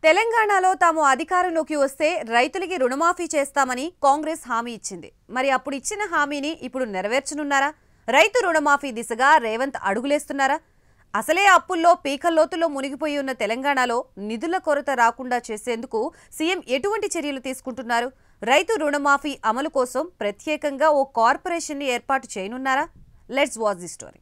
తెలంగాణలో తాము అధికారంలోకి వస్తే రైతులకి రుణమాఫీ చేస్తామని కాంగ్రెస్ హామీ ఇచ్చింది. మరి అప్పుడు ఇచ్చిన హామీని ఇప్పుడు నెరవేర్చనున్నారా? రైతు రుణమాఫీ దిశగా రేవంత్ అడుగులేస్తున్నారా? అసలే అప్పుల్లో పీకల్లోతులో మునిగిపోయి ఉన్న తెలంగాణలో నిధుల కొరత రాకుండా చేసేందుకు సీఎం ఎటువంటి చర్యలు తీసుకుంటున్నారు? రైతు రుణమాఫీ అమలు కోసం ప్రత్యేకంగా ఓ కార్పొరేషన్ ని ఏర్పాటు చేయనున్నారా? Let's watch the story.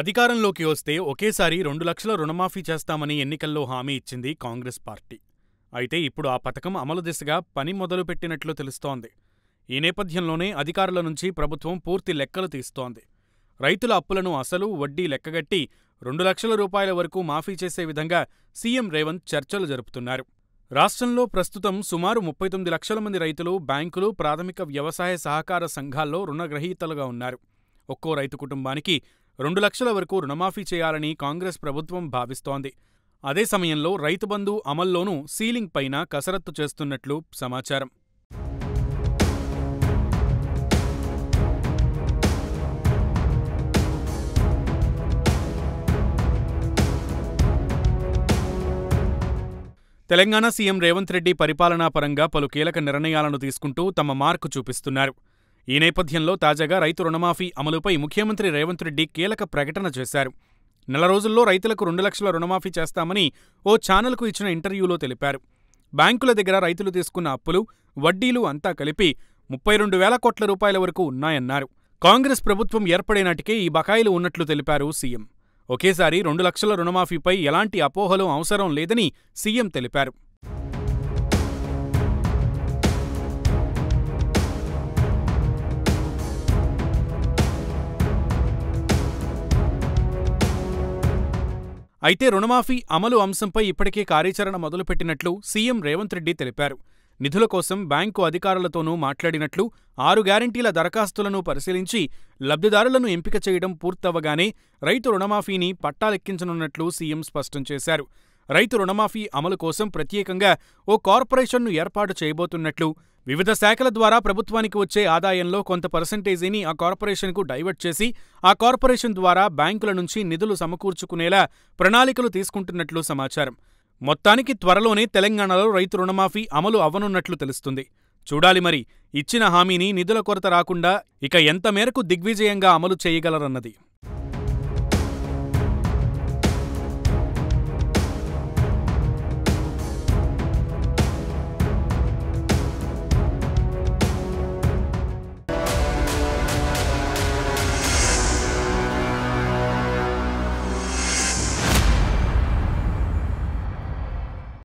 అధికారంలోకి వస్తే ఒకేసారి 2 లక్షల రుణమాఫీ చేస్తామని ఎన్నికల్లో హామీ ఇచ్చింది కాంగ్రెస్ పార్టీ. అయితే ఇప్పుడు ఆ పథకం అమలు దిశగా పని మొదలుపెట్టినట్లు తెలుస్తోంది. ఈ నేపథ్యంలోనే అధికారుల నుంచి ప్రభుత్వం పూర్తి లెక్కలు తీస్తోంది. రైతుల అప్పులను అసలు వడ్డీ లెక్కగట్టి 2 లక్షల రూపాయల వరకు మాఫీ చేసే విధంగా సీఎం రేవంత్ చర్చలు జరుపుతున్నారు. రాష్ట్రంలో ప్రస్తుతం సుమారు 39 లక్షల మంది రైతులు బ్యాంకులు, ప్రాథమిక వ్యవసాయ సహకార సంఘాల్లో రుణగ్రహీతలుగా ఉన్నారు. ఒక్కో రైతు కుటుంబానికి 2 లక్షల వరకు రుణమాఫీ చేయాలని కాంగ్రెస్ ప్రభుత్వం భావిస్తోంది. అదే సమయంలో రైతు బంధు అమల్లోనూ సీలింగ్ పైన కసరత్తు చేస్తున్నట్లు సమాచారం. తెలంగాణ సీఎం రేవంత్ రెడ్డి పరిపాలనా పరంగా పలు కీలక నిర్ణయాలను తీసుకుంటూ తమ మార్కు చూపిస్తున్నారు. ఈ నేపథ్యంలో తాజాగా రైతు రుణమాఫీ అమలుపై ముఖ్యమంత్రి రేవంత్ రెడ్డి కీలక ప్రకటన చేశారు. నెల రోజుల్లో రైతులకు 2 లక్షల రుణమాఫీ చేస్తామని ఓ ఛానల్కు ఇచ్చిన ఇంటర్వ్యూలో తెలిపారు. బ్యాంకుల దగ్గర రైతులు తీసుకున్న అప్పులు, వడ్డీలు అంతా కలిపి 32,000 కోట్ల రూపాయల వరకు ఉన్నాయన్నారు. కాంగ్రెస్ ప్రభుత్వం ఏర్పడే నాటికే ఈ బకాయిలు ఉన్నట్లు తెలిపారు సీఎం. ఒకేసారి 2 లక్షల రుణమాఫీపై ఎలాంటి అపోహలు అవసరం లేదని సీఎం తెలిపారు. అయితే రుణమాఫీ అమలు అంశంపై ఇప్పటికే కార్యాచరణ మొదలుపెట్టినట్లు సీఎం రేవంత్ రెడ్డి తెలిపారు. నిధుల కోసం బ్యాంకు అధికారులతోనూ మాట్లాడినట్లు, 6 గ్యారంటీల దరఖాస్తులను పరిశీలించి లబ్ధిదారులను ఎంపిక చేయడం పూర్తవగానే రైతు రుణమాఫీని పట్టాలెక్కించనున్నట్లు సీఎం స్పష్టం చేశారు. రైతు రుణమాఫీ అమలు కోసం ప్రత్యేకంగా ఓ కార్పొరేషన్ను ఏర్పాటు చేయబోతున్నట్లు, వివిధ శాఖల ద్వారా ప్రభుత్వానికి వచ్చే ఆదాయంలో కొంత పర్సెంటేజీని ఆ కార్పొరేషన్కు డైవర్ట్ చేసి ఆ కార్పొరేషన్ ద్వారా బ్యాంకుల నుంచి నిధులు సమకూర్చుకునేలా ప్రణాళికలు తీసుకుంటున్నట్లు సమాచారం. మొత్తానికి త్వరలోనే తెలంగాణలో రైతు రుణమాఫీ అమలు అవ్వనున్నట్లు తెలుస్తుంది. చూడాలి మరి ఇచ్చిన హామీని నిధుల కొరత రాకుండా ఇక ఎంత మేరకు దిగ్విజయంగా అమలు చేయగలరన్నది.